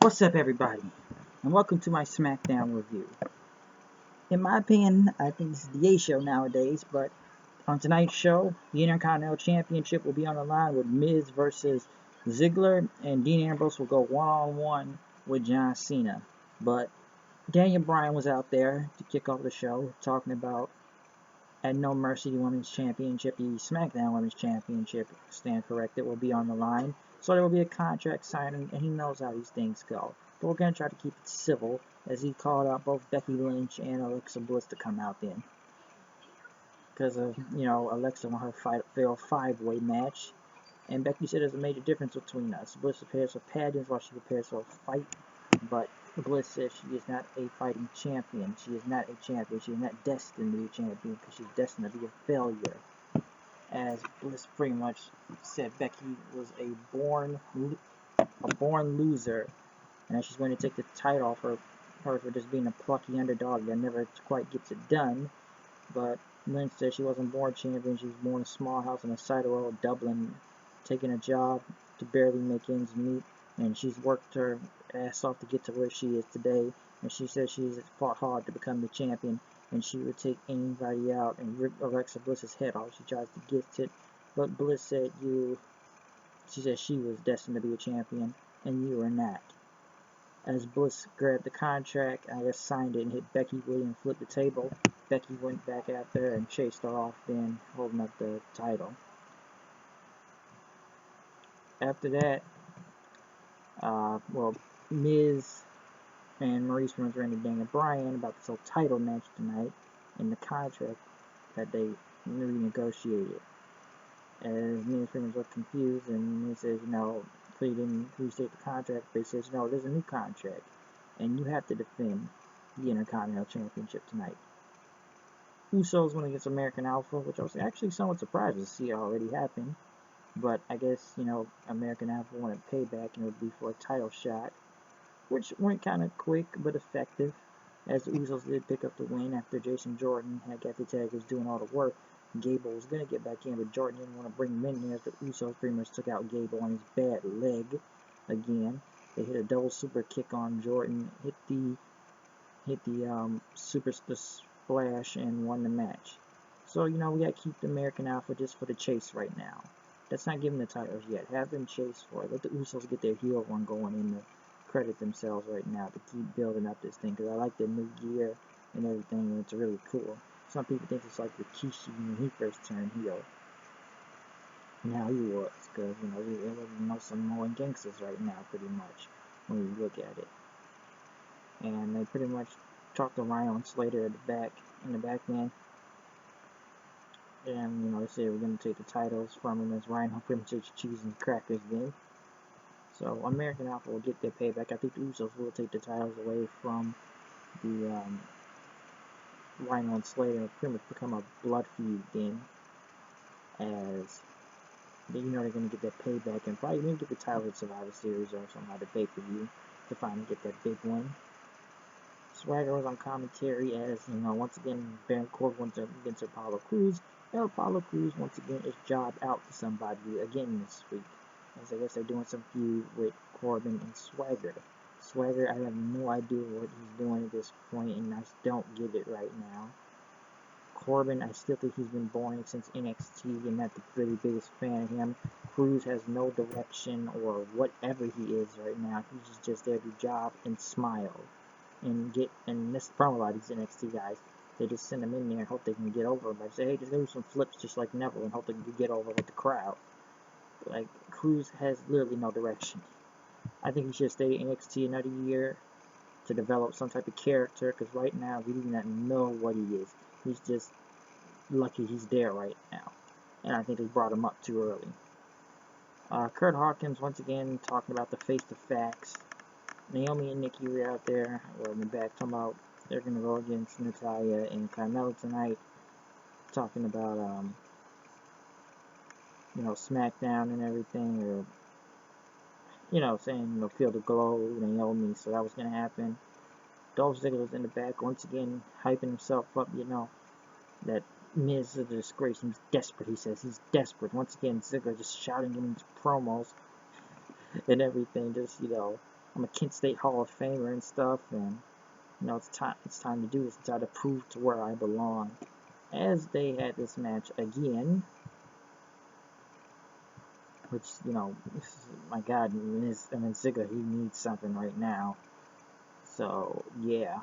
What's up, everybody, and welcome to my SmackDown review. In my opinion, I think this is the A show nowadays, but on tonight's show, the Intercontinental Championship will be on the line with Miz versus Ziggler, and Dean Ambrose will go one-on-one with John Cena. But Daniel Bryan was out there to kick off the show, talking about at No Mercy, the Women's Championship, the SmackDown Women's Championship, stand corrected, will be on the line. So there will be a contract signing, and he knows how these things go. But we're going to try to keep it civil, as he called out both Becky Lynch and Alexa Bliss to come out then. Because of, Alexa won her failed five-way match. And Becky said there's a major difference between us. Bliss prepares for pageants while she prepares for a fight. But Bliss says she is not a fighting champion. She is not a champion. She is not destined to be a champion because she's destined to be a failure. As Bliss pretty much said Becky was a born loser, and that she's going to take the title off her for just being a plucky underdog that never quite gets it done. But Lynch said she wasn't born champion. She was born in a small house in a side of old Dublin, taking a job to barely make ends meet, and she's worked her ass off to get to where she is today. And she said she's fought hard to become the champion, and she would take anybody out and rip Alexa Bliss's head off. She tries to get it, but Bliss said she said she was destined to be a champion, and you are not. As Bliss grabbed the contract, I guess signed it and hit Becky with it and flipped the table. Becky went back out there and chased her off, then holding up the title. After that, Miz and Maurice Prince ran to Daniel Bryan about this whole title match tonight and the contract that they renegotiated. As Miz Prince was confused, and Miz says, he didn't restate the contract, but he says, there's a new contract, and you have to defend the Intercontinental Championship tonight. Usos went against American Alpha, which I was actually somewhat surprised to see already happen. But I guess, American Alpha wanted payback, and it would be for a title shot, which went kind of quick but effective, as the Usos did pick up the win after Jason Jordan had got the tag, was doing all the work. Gable was going to get back in, but Jordan didn't want to bring him in there. The Usos pretty much took out Gable on his bad leg again. They hit a double super kick on Jordan, hit the super splash, and won the match. So, we got to keep the American Alpha just for the chase right now. Let's not give them the titles yet. Have them chase for it. Let the Usos get their heel run going in to credit themselves right now to keep building up this thing. Because I like the new gear and everything, and it's really cool. Some people think it's like Rikishi when he first turned heel. Now he was, because, we know some more gangsters right now, pretty much, when you look at it. And they pretty much talked to Rhino and Slater at the back, in the back end. And, they said we're going to take the titles from him, as Rhino pretty much ate cheese and crackers then. So, American Alpha will get their payback. I think the Usos will take the titles away from the, Rhino and Slater pretty much become a blood feud then, as they're going to get that payback and probably even get the title at Survivor Series or somehow the pay-per-view to finally get that big one. Swagger was on commentary as, once again, Baron Corbin went against Apollo Crews, and Apollo Crews once again is jobbed out to somebody again this week, as I guess they're doing some feud with Corbin and Swagger. Swagger, I have no idea what he's doing at this point, and I don't get it right now. Corbin, I still think he's been boring since NXT, and not the really biggest fan of him. Crews has no direction or whatever he is right now. He's just there to job and smile. And that's the problem with a lot of these NXT guys. They just send them in there and hope they can get over by say, hey, just do some flips just like Neville and hope they can get over with the crowd. Like, Crews has literally no direction. I think he should stay in NXT another year to develop some type of character, because right now we do not know what he is. He's just lucky he's there right now. And I think they brought him up too early. Kurt Hawkins, once again, talking about the face of facts. Naomi and Nikki were out there, in the back, talking about they're going to go against Natalya and Carmella tonight, talking about, SmackDown and everything, or, saying, feel the glow, Naomi, so that was going to happen. Dolph Ziggler was in the back, once again, hyping himself up, that Miz is a disgrace, he's desperate, he says, he's once again, Ziggler just shouting in his promos and everything, just, I'm a Kent State Hall of Famer and stuff, and you know, it's time to do this. It's time to prove to where I belong. As they had this match again, which, you know, my God, Ziggler, he needs something right now. So, yeah.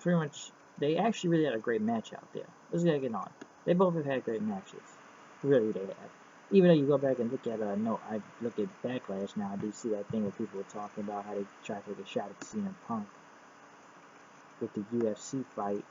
Pretty much, they actually really had a great match out there. Let's get on. They both have had great matches. Really, they have. Even though you go back and look at, I look at Backlash now, I do see that thing where people were talking about how they tried to take a shot at Cena Punk with the UFC fight.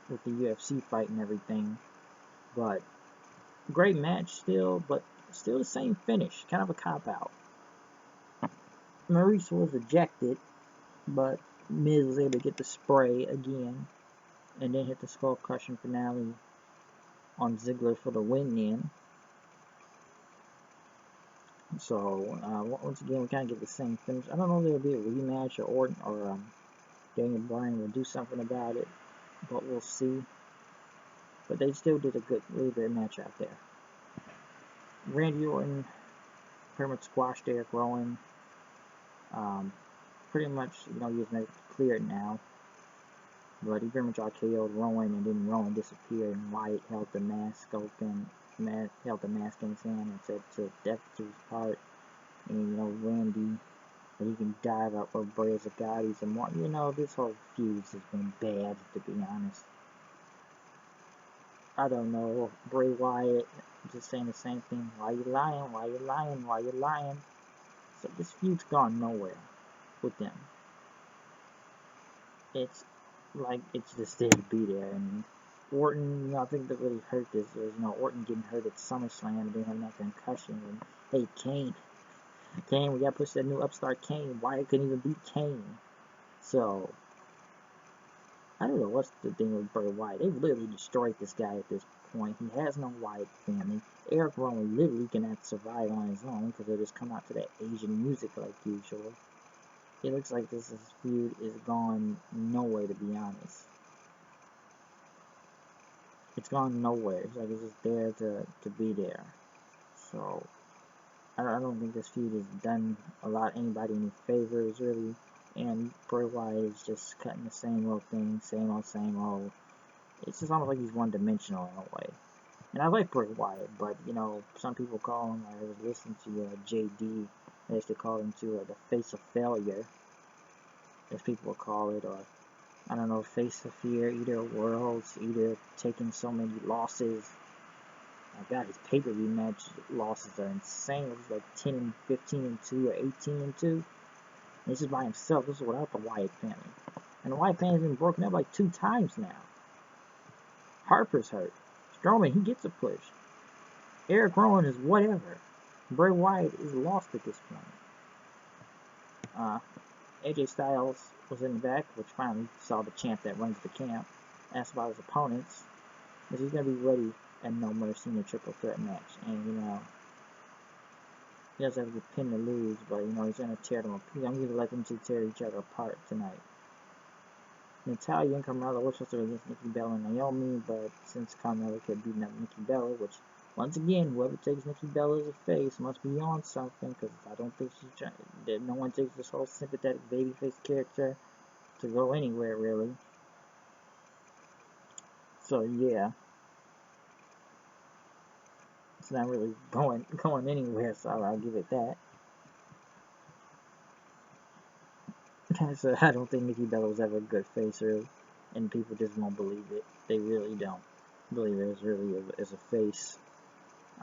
With the UFC fight and everything. But, great match still, but still the same finish. Kind of a cop-out. Maurice was ejected, but Miz was able to get the spray again, and then hit the skull crushing finale on Ziggler for the win in. So, once again, we kind of get the same finish. I don't know if there'll be a rematch or Orton or Daniel Bryan will do something about it, but we'll see. But they still did a really great match out there. Randy Orton pretty much squashed Eric Rowan. Pretty much, you know, he was made it clear now. But he pretty much RKO'd Rowan, and then Rowan disappeared, and Wyatt held the mask open, held the mask in his hand and said to death to his part. And, you know, Randy, that he can dive up with Bray as a god. He's a more, you know, this whole feud has been bad, to be honest. I don't know, Bray Wyatt just saying the same thing. Why you lying? Why you lying? Why you lying? So this feud's gone nowhere with them. It's like it's just there to be there. And Orton, you know, I think that really hurt this is, you know, Orton getting hurt at SummerSlam and didn't have that concussion. And hey, Kane, we gotta push that new upstart Kane. Wyatt couldn't even beat Kane. So I don't know what's the thing with Bray Wyatt. They've literally destroyed this guy at this point. He has no Wyatt family. Eric Rowan literally cannot survive on his own because they just come out to that Asian music like usual. It looks like this feud is gone nowhere, to be honest. It's gone nowhere. It's like it's just there to be there. So I don't think this feud has done anybody any favors really. And Bray Wyatt is just cutting the same old thing, same old. It's just almost like he's one-dimensional in a way. And I like Bray Wyatt, but, you know, some people call him, I was listening to JD, they used to call him the face of failure, as people would call it, or, I don't know, face of fear, either worlds, either taking so many losses. My God, his pay-per-view match losses are insane. It was like 10 and 15 and 2 or 18 and 2. This is by himself. This is without the Wyatt family. And the Wyatt family's been broken up like 2 times now. Harper's hurt. Strowman, he gets a push. Eric Rowan is whatever. Bray Wyatt is lost at this point. AJ Styles was in the back, which finally saw the champ that runs the camp. Asked about his opponents. Is he going to be ready at No Mercy in a triple threat match? And, you know, he doesn't have to get pinned to lose, but, you know, he's going to tear them apart. I'm going to let them two tear each other apart tonight. Natalya and Carmella were supposed to be against Nikki Bella and Naomi, but since Carmella kept beating up Nikki Bella, which, once again, whoever takes Nikki Bella as a face must be on something, because I don't think she's trying, that no one takes this whole sympathetic babyface character to go anywhere, really. So, yeah. It's not really going anywhere, so I'll give it that. So I don't think Nikki Bella was ever a good face, really, and people just won't believe it. They really don't believe it really as a face.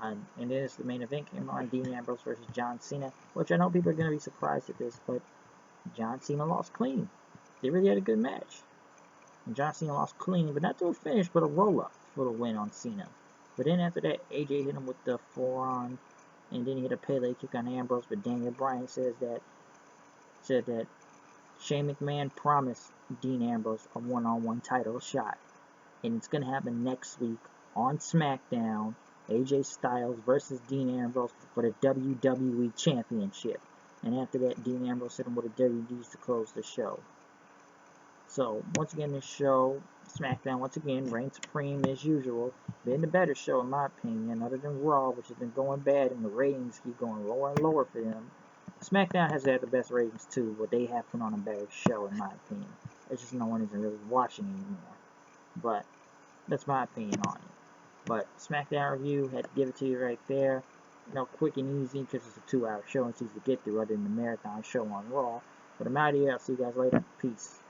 And then the main event came on, Dean Ambrose versus John Cena, which I know people are going to be surprised at this, but John Cena lost clean. They really had a good match. And John Cena lost clean, but not to a finish, but a roll-up for the win on Cena. But then after that, AJ hit him with the forearm, and then he hit a Pele kick on Ambrose, but Daniel Bryan said that Shane McMahon promised Dean Ambrose a one-on-one title shot. And it's going to happen next week on SmackDown. AJ Styles versus Dean Ambrose for the WWE Championship. And after that, Dean Ambrose hit him with a WDs to close the show. So, once again, this show SmackDown, once again, reigned supreme as usual. Been the better show, in my opinion, other than Raw, which has been going bad, and the ratings keep going lower and lower for them. SmackDown has had the best ratings, too, but they have put on a better show, in my opinion. It's just no one isn't really watching anymore. But that's my opinion on it. But SmackDown review, had to give it to you right there. Quick and easy, because it's a 2-hour show and it's easy to get through other than the marathon show on Raw. But I'm out of here. I'll see you guys later. Peace.